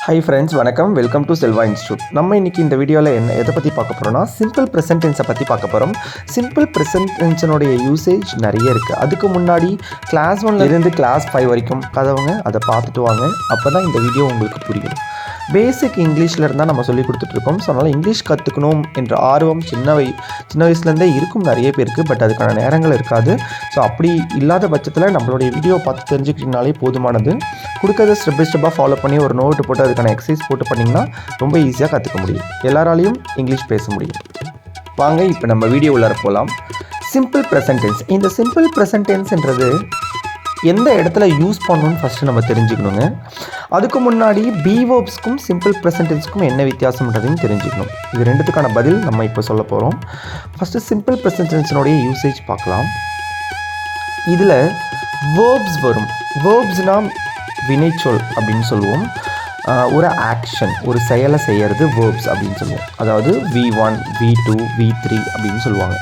Hi friends, வணக்கம். Welcome to Selva institute. நம்ம இன்றைக்கி இந்த வீடியோவில் எதை பற்றி பார்க்க போகிறோம்னா, சிம்பிள் ப்ரெசன்ட் டென்ஸை பற்றி பார்க்க போகிறோம். சிம்பிள் ப்ரெசன்ட் டென்ஸினுடைய யூசேஜ் நிறைய இருக்குது. அதுக்கு முன்னாடி கிளாஸ் 1லேருந்து கிளாஸ் 5 வரைக்கும் கதவங்க அதை பார்த்துட்டு வாங்க. அப்போ தான் இந்த வீடியோ உங்களுக்கு புரியும். பேசிக் இங்கிலீஷில் இருந்தால் நம்ம சொல்லி கொடுத்துட்ருக்கோம். ஸோ அதனால் இங்கிலீஷ் கற்றுக்கணும் என்ற ஆர்வம் சின்ன வயசுலேருந்தே இருக்கும் நிறைய பேருக்கு. பட் அதுக்கான நேரங்கள் இருக்காது. ஸோ அப்படி இல்லாத பட்சத்தில் நம்மளுடைய வீடியோ பார்த்து தெரிஞ்சுக்கிட்டீங்கனாலே போதுமானது. கொடுக்கறத ஸ்டெப் பை ஸ்டெப்பாக ஃபாலோ பண்ணி ஒரு நோட்டு போட்டு அதுக்கான எக்ஸசைஸ் போட்டு பண்ணிங்கன்னா ரொம்ப ஈஸியாக கற்றுக்க முடியும். எல்லாராலையும் இங்கிலீஷ் பேச முடியும். வாங்க இப்போ நம்ம வீடியோ உள்ளார போகலாம். Simple present tense. இந்த சிம்பிள் ப்ரெசன்ட் டென்ஸ்ன்றது எந்த இடத்துல யூஸ் பண்ணணும்னு ஃபஸ்ட்டு நம்ம தெரிஞ்சுக்கணுங்க. அதுக்கு முன்னாடி பி வேர்ப்ஸ்க்கும் சிம்பிள் ப்ரெசன்ட் டென்ஸ்க்கும் என்ன வித்தியாசம்ன்றதையும் தெரிஞ்சுக்கணும். இது ரெண்டுத்துக்கான பதில் நம்ம இப்போ சொல்ல போகிறோம். ஃபஸ்ட்டு சிம்பிள் ப்ரெசன்ட் டென்ஸினுடைய யூசேஜ் பார்க்கலாம். இதில் வேர்ப்ஸ் வரும். வேர்ப்ஸ்னால் வினைச்சொல் அப்படின்னு சொல்லுவோம். ஒரு ஆக்ஷன், ஒரு செயலை செய்கிறது வேர்ப்ஸ் அப்படின்னு சொல்லுவோம். அதாவது V1, V2, V3 அப்படின்னு சொல்லுவாங்க.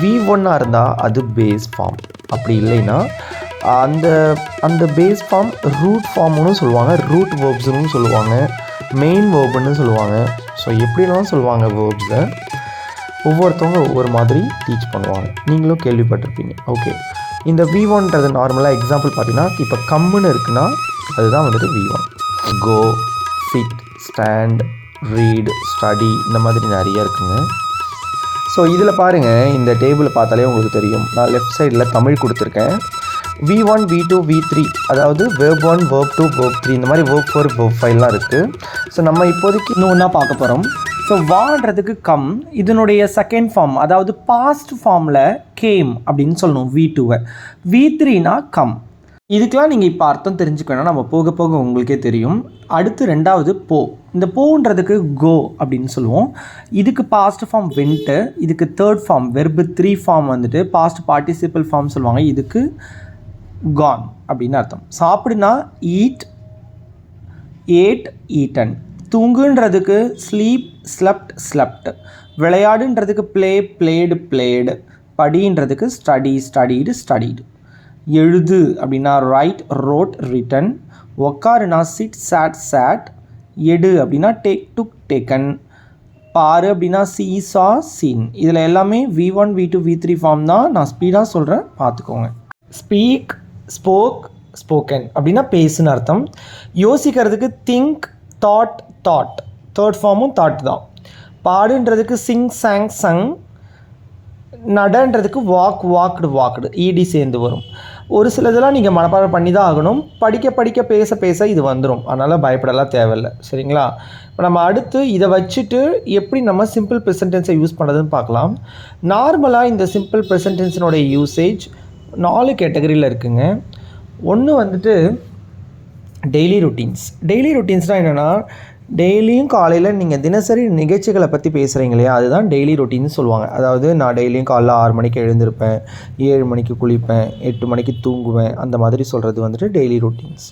V1 இருந்தால் அது பேஸ் ஃபார்ம். அப்படி இல்லைன்னா அந்த பேஸ் ஃபார்ம் ரூட் ஃபார்ம்னு சொல்லுவாங்க, ரூட் வேர்ப்ஸ்னு சொல்லுவாங்க, மெயின் வேர்ப்னு சொல்லுவாங்க. ஸோ எப்படிலாம் சொல்லுவாங்க வேர்ப்ஸை ஒவ்வொருத்தவங்க ஒவ்வொரு மாதிரி டீச் பண்ணுவாங்க. நீங்களும் கேள்விப்பட்டிருப்பீங்க. ஓகே, இந்த V1ன்றது நார்மலாக எக்ஸாம்பிள் பார்த்தீங்கன்னா, இப்போ கம்முன்னு இருக்குன்னா அதுதான் வந்துட்டு V1. கோ, சிட், ஸ்டாண்ட், ரீட், ஸ்டடி, இந்த மாதிரி நிறைய இருக்குங்க. ஸோ இதில் பாருங்கள், இந்த டேபிளை பார்த்தாலே உங்களுக்கு தெரியும். நான் லெஃப்ட் சைடில் தமிழ் கொடுத்துருக்கேன். V1, V2, V3, அதாவது verb 1, verb 2, verb 3, இந்த மாதிரி verb 4, verb 5லாம் இருக்குது. ஸோ நம்ம இப்போதைக்கு இன்னும் ஒன்றா பார்க்க போகிறோம். ஸோ வான்றதுக்கு கம், இதனுடைய செகண்ட் ஃபார்ம், அதாவது பாஸ்ட் ஃபார்மில் கேம் அப்படின்னு சொல்லணும் V2வை. V3னா கம். இதுக்கெலாம் நீங்கள் இப்போ அர்த்தம் தெரிஞ்சுக்கணும். நம்ம போக போக உங்களுக்கே தெரியும். அடுத்து ரெண்டாவது போ. இந்த போன்றதுக்கு கோ அப்படின்னு சொல்லுவோம். இதுக்கு பாஸ்ட் ஃபார்ம் வென்ட்டு. இதுக்கு தேர்ட் ஃபார்ம் வெர்பு 3 ஃபார்ம் வந்துட்டு பாஸ்ட் பார்ட்டிசிபிள் ஃபார்ம் சொல்லுவாங்க. இதுக்கு கான் அப்படின்னு அர்த்தம். சாப்பிடுனா ஈட், ஏட், ஈட்டன். தூங்குன்றதுக்கு ஸ்லீப், ஸ்லெப்ட், ஸ்லெப்ட். விளையாடுன்றதுக்கு ப்ளே, பிளேடு, பிளேடு. படின்றதுக்கு ஸ்டடி, ஸ்டடீடு, ஸ்டடீடு. எழுது அப்படின்னா ரைட், ரோட், ரிட்டன். உக்காருனா சிட், சாட், சாட். எடு அப்படின்னா டேக், டுக், டேக்கன். பாரு அப்படின்னா சீ, சா, சீன். இதில் எல்லாமே V1, V2, V3 ஃபார்ம் தான். நான் ஸ்பீடாக சொல்கிறேன், பார்த்துக்கோங்க. ஸ்பீக், ஸ்போக், ஸ்போக்கன் அப்படின்னா பேசுன்னு அர்த்தம். யோசிக்கிறதுக்கு திங்க், தாட், தாட். தேர்ட் ஃபார்மும் தாட் தான். பாடுன்றதுக்கு சிங், சாங், சங். நடன்றதுக்கு வாக், வாக்டு, வாக்டு. ஈடி சேர்ந்து வரும். ஒரு சில இதெல்லாம் நீங்கள் மனப்பாடம் பண்ணி தான் ஆகணும். படிக்க படிக்க பேச பேச இது வந்துடும். அதனால் பயப்படலாம் தேவையில்லை. சரிங்களா? இப்போ நம்ம அடுத்து இதை வச்சுட்டு எப்படி நம்ம சிம்பிள் ப்ரெசன்ட் டென்ஸை யூஸ் பண்ணுறதுன்னு பார்க்கலாம். நார்மலாக இந்த சிம்பிள் ப்ரெசன்ட் டென்ஸினுடைய யூசேஜ் 4 கேட்டகரியில் இருக்குங்க. ஒன்று வந்துட்டு டெய்லி ரொட்டீன்ஸ். டெய்லி ரொட்டீன்ஸ்னால் என்னென்னா, டெய்லியும் காலையில் நீங்கள் தினசரி நிகழ்ச்சிகளை பற்றி பேசுகிறீங்க இல்லையா, அதுதான் டெய்லி ரொட்டீன்னு சொல்லுவாங்க. அதாவது நான் டெய்லியும் காலைல 6 மணிக்கு எழுந்திருப்பேன், 7 மணிக்கு குளிப்பேன், 8 மணிக்கு தூங்குவேன், அந்த மாதிரி சொல்கிறது வந்துட்டு டெய்லி ரொட்டீன்ஸ்.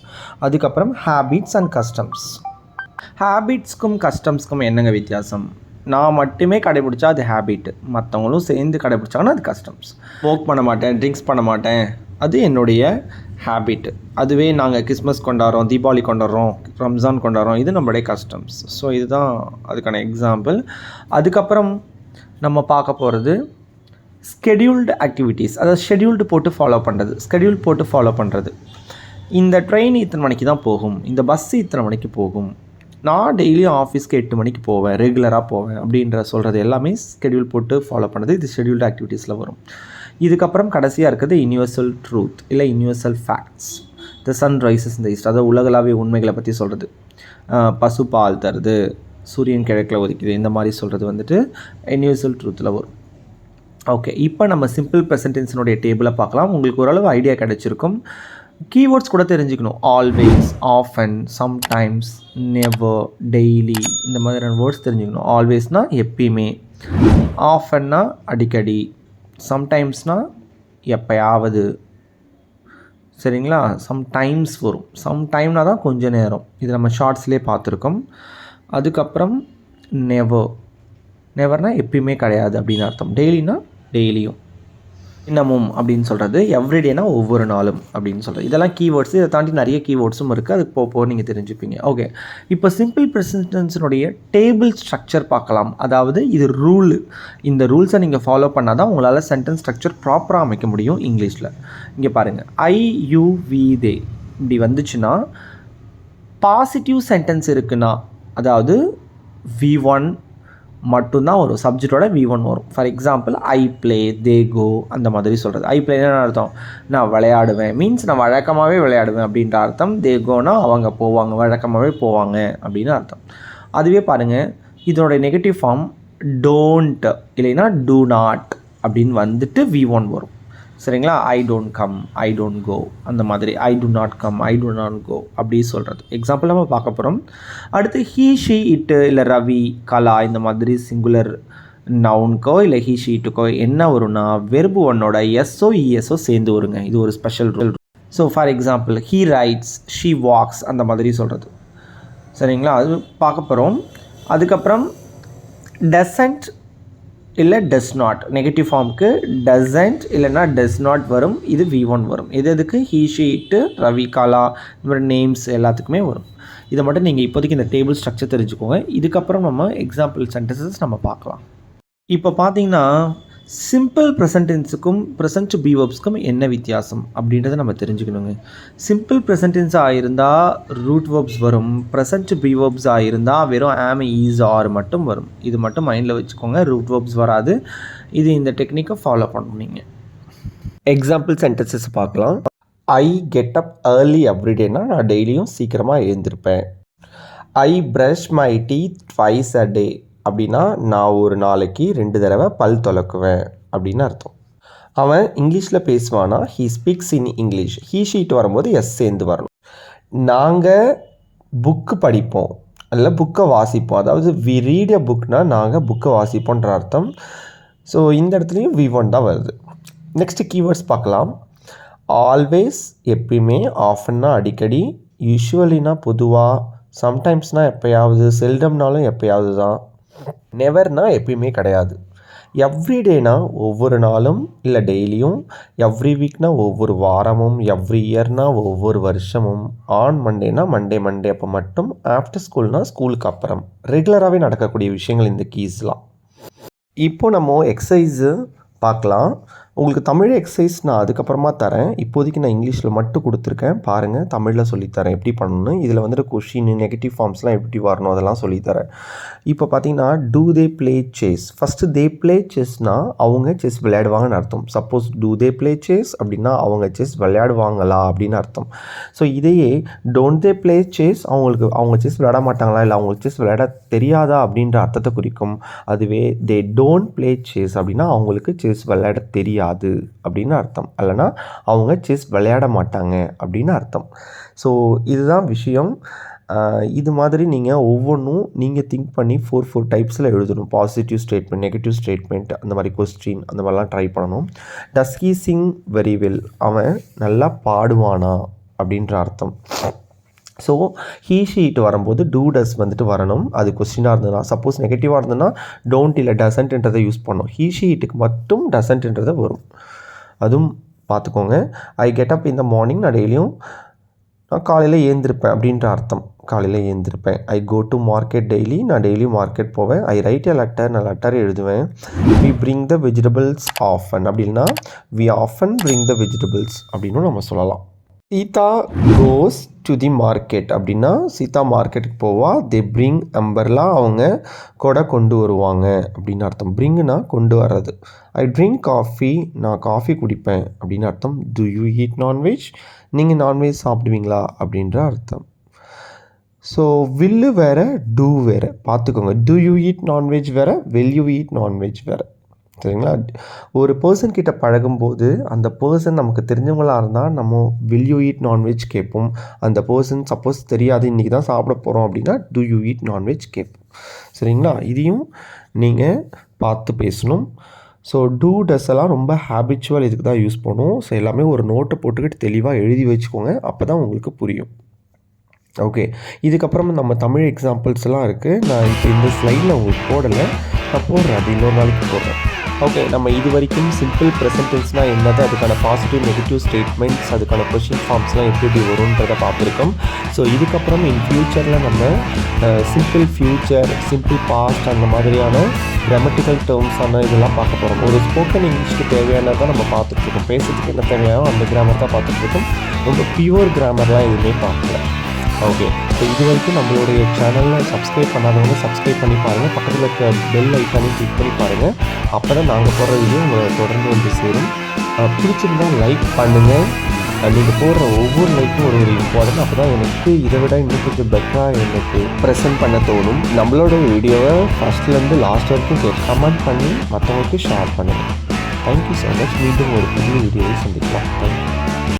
அதுக்கப்புறம் ஹேபிட்ஸ் அண்ட் கஸ்டம்ஸ். ஹேபிட்ஸ்க்கும் கஸ்டம்ஸ்க்கும் என்னங்க வித்தியாசம்? நான் மட்டுமே கடைபிடிச்சா அது ஹேபிட், மற்றவங்களும் சேர்ந்து கடைபிடிச்சாங்கன்னா அது கஸ்டம்ஸ். ஸ்மோக் பண்ண மாட்டேன், ட்ரிங்க்ஸ் பண்ண மாட்டேன், அது என்னுடைய ஹேபிட். அதுவே நாங்கள் கிறிஸ்மஸ் கொண்டாடுறோம், தீபாவளி கொண்டாடுறோம், ரம்ஜான் கொண்டாடுறோம், இது நம்மளுடைய கஸ்டம்ஸ். ஸோ இதுதான் அதுக்கான எக்ஸாம்பிள். அதுக்கப்புறம் நம்ம பார்க்க போகிறது ஸ்கெடியூல்டு ஆக்டிவிட்டீஸ். அதாவது ஷெடியூல்டு போட்டு ஃபாலோ பண்ணுறது. ஸ்கெடியூல் போட்டு ஃபாலோ பண்ணுறது. இந்த ட்ரெயின் இத்தனை மணிக்கு தான் போகும், இந்த பஸ்ஸு இத்தனை மணிக்கு போகும், நான் டெய்லியும் ஆஃபீஸ்க்கு 8 மணிக்கு போவேன், ரெகுலராக போவேன் அப்படின்ற சொல்கிறது எல்லாமே ஸ்கெடியூல் போட்டு ஃபாலோ பண்ணுறது. இது ஷெடியூல்டு ஆக்டிவிட்டீஸில் வரும். இதுக்கப்புறம் கடைசியாக இருக்கிறது யூனிவர்சல் ட்ரூத் இல்லை யூனிவர்சல் ஃபேக்ட்ஸ். த சன் ரைசஸ் இந்த ஈஸ்ட், அதாவது உலகளாவிய உண்மைகளை பற்றி சொல்கிறது. பசு பால் தருது, சூரியன் கிழக்கில் ஒதுக்குது, இந்த மாதிரி சொல்கிறது வந்துட்டு யூனிவர்சல் ட்ரூத்தில் வரும். ஓகே, இப்போ நம்ம சிம்பிள் ப்ரெசன்ட் டென்ஸினுடைய டேபிளை பார்க்கலாம். உங்களுக்கு ஓரளவு ஐடியா கிடச்சிருக்கும். கீவேர்ட்ஸ் கூட தெரிஞ்சுக்கணும். Always, often, sometimes, never, daily, இந்த மாதிரியான வேர்ட்ஸ் தெரிஞ்சுக்கணும். ஆல்வேஸ்னால் எப்பயுமே, ஆஃபன்னா அடிக்கடி, சம்டைம்ஸ்னால் எப்பயாவது. சரிங்களா? சம்டைம்ஸ் வரும். சம்டைம்னா தான் கொஞ்ச நேரம். இது நம்ம ஷார்ட்ஸ்லேயே பார்த்துருக்கோம். அதுக்கப்புறம் நெவர். நெவர்னால் எப்பயுமே கிடையாது அப்படின்னு அர்த்தம். டெய்லினா டெய்லியும். தினமும் அப்படின்னு சொல்கிறது, எவ்ரிடேனா ஒவ்வொரு நாளும் அப்படின்னு சொல்கிறது. இதெல்லாம் கீவேர்ட்ஸ். இதை தாண்டி நிறைய கீவேர்ட்ஸும் இருக்குது. அதுக்கு போக நீங்கள் தெரிஞ்சுப்பீங்க. ஓகே, இப்போ சிம்பிள் ப்ரெசன்ட் டென்ஸினுடைய டேபிள் ஸ்ட்ரக்சர் பார்க்கலாம். அதாவது இது ரூல். இந்த ரூல்ஸை நீங்கள் ஃபாலோ பண்ணால் தான் உங்களால் சென்டென்ஸ் ஸ்ட்ரக்சர் ப்ராப்பராக அமைக்க முடியும் இங்கிலீஷில். இங்கே பாருங்கள், ஐ யூ வி தே இப்படி வந்துச்சுன்னா பாசிட்டிவ் சென்டென்ஸ் இருக்குன்னா, அதாவது V1 மட்டும்தான் வரும். சப்ஜெக்டோட V1 வரும். ஃபார் எக்ஸாம்பிள் ஐ ப்ளே, தே கோ அந்த மாதிரி சொல்கிறது. ஐ ப்ளேன்னு அர்த்தம், நான் விளையாடுவேன், மீன்ஸ் நான் வழக்கமாகவே விளையாடுவேன் அப்படின்ற அர்த்தம். தே கோனா அவங்க போவாங்க, வழக்கமாகவே போவாங்க அப்படின்னு அர்த்தம். அதுவே பாருங்கள், இதனுடைய நெகட்டிவ் ஃபார்ம் டோன்ட் இல்லைன்னா டூ நாட் அப்படின்னு வந்துட்டு V1 வரும். சரிங்களா? I don't come, I don't go, அந்த மாதிரி I do not come, I do not go அப்படி சொல்கிறது. எக்ஸாம்பிள் நம்ம பார்க்க போகிறோம். அடுத்து ஹீ ஷீ இட்டு இல்லை ரவி கலா இந்த மாதிரி சிங்குலர் நவுனுக்கோ இல்லை ஹீ ஷீ இட்டுக்கோ என்ன வரும்னா வெர்பு ஒன்னோட எஸ்ஓ இஎஸ்ஓ சேர்ந்து வருங்க. இது ஒரு special rule. So for example he rights, she walks அந்த மாதிரி சொல்கிறது. சரிங்களா? அது பார்க்க போகிறோம். அதுக்கப்புறம் டசன்ட் இல்லை டஸ் நாட், நெகட்டிவ் ஃபார்முக்கு டசன்ட் இல்லைன்னா டஸ் நாட் வரும். இது V1 வரும். எதுக்கு? ஹீ ஷீ இட்டு ரவி காலா இந்த மாதிரி நேம்ஸ் எல்லாத்துக்குமே வரும். இதை மட்டும் நீங்கள் இப்போதைக்கு இந்த டேபிள் ஸ்ட்ரக்சர் தெரிஞ்சுக்கோங்க. இதுக்கப்புறம் நம்ம எக்ஸாம்பிள் சென்டென்சஸ் நம்ம பார்க்கலாம். இப்போ பார்த்தீங்கன்னா சிம்பிள் ப்ரெசன்ட் டென்ஸுக்கும் ப்ரெசன்ட் பி வெர்ப்ஸ்க்கும் என்ன வித்தியாசம் அப்படின்றத நம்ம தெரிஞ்சுக்கணுங்க. சிம்பிள் ப்ரெசன்ட் டென்ஸ் ஆகிருந்தால் ரூட் வெர்ப்ஸ் வரும். ப்ரெசன்ட் பி வெர்ப்ஸ் ஆகிருந்தால் வெறும் ஆம், ஈஸ், ஆர் மட்டும் வரும். இது மட்டும் மைண்டில் வச்சுக்கோங்க. ரூட் வெர்ப்ஸ் வராது. இது இந்த டெக்னிக்கை ஃபாலோ பண்ணுவீங்க. எக்ஸாம்பிள் சென்டென்சஸ் பார்க்கலாம். ஐ கெட் அப் ஏர்லி எவ்ரிடேனா நான் டெய்லியும் சீக்கிரமாக எழுந்திருப்பேன். I brush my teeth twice a day அப்படின்னா நான் ஒரு நாளைக்கு 2 தடவை பல் துலக்குவேன் அப்படின்னு அர்த்தம். அவன் இங்கிலீஷில் பேசுவானா, he speaks in English. He she it வரும்போது எஸ் சேர்ந்து வரணும். நாங்கள் புக்கு படிப்போம், அதில் புக்கை வாசிப்போம். அதாவது வி ரீட் எ புக்னால் நாங்கள் புக்கை வாசிப்போன்ற அர்த்தம். ஸோ இந்த இடத்துலையும் V1 தான் வருது. நெக்ஸ்ட்டு கீவேர்ட்ஸ் பார்க்கலாம். ஆல்வேஸ் எப்பயுமே, ஆஃபன்னா அடிக்கடி, யூஷுவலினா பொதுவாக, சம்டைம்ஸ்னால் எப்போயாவது, செல்டம்னாலும் எப்போயாவது தான், நெவர்னா எப்பயுமே கிடையாது, எவ்ரிடேனா ஒவ்வொரு நாளும் இல்லை டெய்லியும், எவ்ரி வீக்னா ஒவ்வொரு வாரமும், எவ்ரி இயர்னா ஒவ்வொரு வருஷமும், ஆன் மண்டேனா மண்டே அப்போ மட்டும், ஆஃப்டர் ஸ்கூல்னா ஸ்கூலுக்கு அப்புறம், ரெகுலராகவே நடக்கக்கூடிய விஷயங்கள் இந்த கீஸ்லாம். இப்போ நம்ம எக்ஸசைஸு பார்க்கலாம். உங்களுக்கு தமிழ் எக்ஸசைஸ் நான் அதுக்கப்புறமா தரேன். இப்போதைக்கு நான் இங்கிலீஷில் மட்டும் கொடுத்துருக்கேன். பாருங்கள், தமிழில் சொல்லித்தரேன் எப்படி பண்ணணும்னு. இதில் வந்துட்டு கொஷின், நெகட்டிவ் ஃபார்ம்ஸ்லாம் எப்படி வரணும் அதெல்லாம் சொல்லித்தரேன். இப்போ பார்த்தீங்கன்னா do they play chess. First they play செஸ்னால் அவங்க செஸ் விளையாடுவாங்கன்னு அர்த்தம். Suppose do they play chess அப்படின்னா அவங்க செஸ் விளையாடுவாங்களா அப்படின்னு அர்த்தம். ஸோ இதையே டோன்ட் தே ப்ளே செஸ், அவங்க செஸ் விளையாட மாட்டாங்களா இல்லை அவங்களுக்கு செஸ் விளையாட தெரியாதா அப்படின்ற அர்த்தத்தை குறிக்கும். அதுவே தே டோன்ட் ப்ளே செஸ் அப்படின்னா அவங்களுக்கு செஸ் விளையாட தெரியாது அப்படின்னு அர்த்தம். இல்லைனா அவங்க செஸ் விளையாட மாட்டாங்க அப்படின்னு அர்த்தம். ஸோ இதுதான் விஷயம். இது மாதிரி நீங்கள் ஒவ்வொன்றும் நீங்கள் திங்க் பண்ணி 4 டைப்ஸில் எழுதணும். பாசிட்டிவ் ஸ்டேட்மெண்ட், நெகட்டிவ் ஸ்டேட்மெண்ட், அந்த மாதிரி கொஸ்டின் அந்த மாதிரிலாம் ட்ரை பண்ணணும். Does he Singh very well, அவன் நல்லா பாடுவானா அப்படின்ற அர்த்தம். ஸோ ஹீ ஷீட் வரும்போது டூ டஸ் வந்துட்டு வரணும். அது கொஸ்டினாக இருந்ததுன்னா, சப்போஸ் நெகட்டிவாக இருந்ததுன்னா டோன்ட் இல்லை டசன்ட்ன்றதை யூஸ் பண்ணணும். ஹீ ஷீட்டுக்கு மட்டும் டசன்ட்ன்றதை வரும். அதுவும் பார்த்துக்கோங்க. ஐ கெட் அப் இந்த மார்னிங், நான் டெய்லியும் நான் காலையில் ஏந்திருப்பேன் அப்படின்ற அர்த்தம். காலையில் ஏந்திருப்பேன். I go to market daily, நான் டெய்லியும் மார்க்கெட் போவேன். ஐ ரைட் எ லெட்டர், நான் லெட்டர் எழுதுவேன். We bring the vegetables often அப்படின்னா we often bring the vegetables அப்படின்னு நம்ம சொல்லலாம். Sita goes to the market அப்படின்னா சீதா மார்க்கெட்டுக்கு போவா. தே பிரிங் அம்பர்லா, அவங்க கொடை கொண்டு வருவாங்க அப்படின்னு அர்த்தம். பிரிங்குனா கொண்டு வர்றது. ஐ ட்ரிங்க் காஃபி, நான் காஃபி குடிப்பேன் அப்படின்னு அர்த்தம். டு யூ ஈட் நான்வெஜ், நீங்கள் நான்வெஜ் சாப்பிடுவீங்களா அப்படின்ற அர்த்தம். ஸோ வில்லு வேறு, டூ வேறு பார்த்துக்கோங்க. டு யூ ஈட் நான்வெஜ் வேறு, வில் யூ ஈட் நான்வெஜ் வேறு. சரிங்களா? ஒரு பர்சன் கிட்ட பழகும்போது அந்த பர்சன் நமக்கு தெரிஞ்சவங்களாக இருந்தால் நம்ம வில் யூ ஈட் நான்வெஜ் கேட்போம். அந்த பர்சன் சப்போஸ் தெரியாது, இன்றைக்கி தான் சாப்பிட போகிறோம் அப்படின்னா டு யூ ஈட் நான்வெஜ் கேட்போம். சரிங்களா? இதையும் நீங்கள் பார்த்து பேசணும். ஸோ டூ டஸ் எல்லாம் ரொம்ப ஹேபிச்சுவல் இதுக்கு தான் யூஸ் பண்ணுவோம். ஸோ எல்லாமே ஒரு நோட்டை போட்டுக்கிட்டு தெளிவாக எழுதி வச்சுக்கோங்க. அப்போ தான் உங்களுக்கு புரியும். ஓகே, இதுக்கப்புறம் நம்ம தமிழ் எக்ஸாம்பிள்ஸ்லாம் இருக்குது. நான் இப்போ இந்த ஸ்லைடில் உங்களுக்கு போடலை, நான் போடுறேன். அது இன்னொரு நாளைக்கு போடுறேன். ஓகே, நம்ம இது வரைக்கும் சிம்பிள் ப்ரெசன்ட் டென்ஸ்னால் என்னது, அதுக்கான பாசிட்டிவ் நெகட்டிவ் ஸ்டேட்மெண்ட்ஸ், அதுக்கான கொஷின் ஃபார்ம்ஸ்லாம் எப்படி வரும்ன்றதை பார்த்துருக்கோம். ஸோ இதுக்கப்புறம் இன் ஃப்யூச்சரில் நம்ம சிம்பிள் ஃப்யூச்சர், சிம்பிள் பாஸ்ட் அந்த மாதிரியான கிராமட்டிக்கல் டேர்ம்ஸான இதெல்லாம் பார்க்க போகிறோம். ஒரு ஸ்போக்கன் இங்கிலீஷ்க்கு தேவையானதான் நம்ம பார்த்துட்ருக்கோம். பேசுறதுக்கு என்ன தேவையானோ அந்த கிராமர் தான் பார்த்துட்ருக்கோம். ரொம்ப பியூர் கிராமர்லாம் எதுவுமே பார்க்கல. ஓகே, ஸோ இது வரைக்கும் நம்மளுடைய சேனலில் சப்ஸ்கிரைப் பண்ணாதவங்க சப்ஸ்கிரைப் பண்ணி பாருங்கள். பக்கத்தில் இருக்க பெல் ஐக்கானையும் கிளிக் பண்ணி பாருங்கள். அப்போ தான் நாங்கள் போடுற வீடியோ உங்களை தொடர்ந்து வந்து சேரும். பிடிச்சிருந்தால் லைக் பண்ணுங்கள். நீங்கள் போடுற ஒவ்வொரு லைக்கும் ஒரு இம்பார்ட்டன்ட். அப்போ தான் எனக்கு இதை விட இன்னும் கொஞ்சம் பெட்டராக எனக்கு ப்ரெசென்ட் பண்ண தோணும். நம்மளோட வீடியோவை ஃபஸ்ட்லேருந்து லாஸ்ட் வரைக்கும் கமெண்ட் பண்ணி மற்றவங்களுக்கு ஷேர் பண்ணுங்கள். Thank you so much. மீண்டும் ஒரு புதிய வீடியோவை சந்திக்கலாம். தேங்க்யூ.